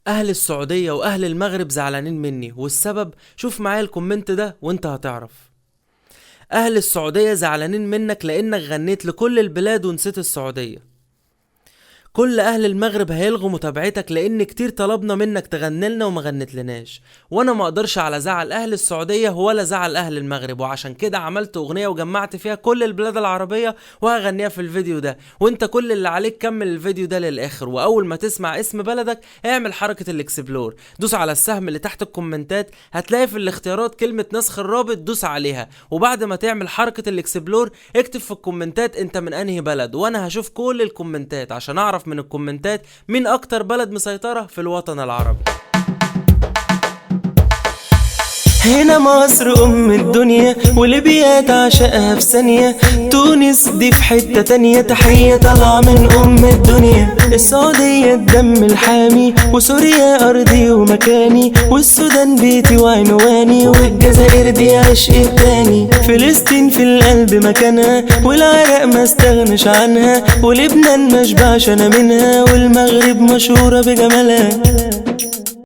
اهل السعودية واهل المغرب زعلانين مني، والسبب شوف معايا الكومنت ده وانت هتعرف. اهل السعودية زعلانين منك لانك غنيت لكل البلاد ونسيت السعودية. كل اهل المغرب هيلغوا متابعتك لان كتير طلبنا منك تغني لنا وما غنت لناش، وانا ما اقدرش على زعل اهل السعودية ولا زعل اهل المغرب، وعشان كده عملت اغنية وجمعت فيها كل البلاد العربية وهغنيها في الفيديو ده. وانت كل اللي عليك كمل الفيديو ده للاخر، واول ما تسمع اسم بلدك اعمل حركة الاكسبلور، دوس على السهم اللي تحت الكومنتات، هتلاقي في الاختيارات كلمة نسخ الرابط، دوس عليها، وبعد ما تعمل حركة الاكسبلور اكتب في الكومنتات انت من انهي بلد، وانا هشوف كل الكومنتات عشان اعرف من الكومنتات مين اكتر بلد مسيطرة في الوطن العربي. هنا مصر أم الدنيا وليبيا تعشقها في ثانية، تونس دي في حتة تانية، تحية طالعة من أم الدنيا. السعودية الدم الحامي، وسوريا أرضي ومكاني، والسودان بيتي وعنواني، والجزائر دي عشقي التاني. فلسطين في القلب مكانها، والعراق ما استغنش عنها، ولبنان مشبعش أنا منها، والمغرب مشهورة بجمالها.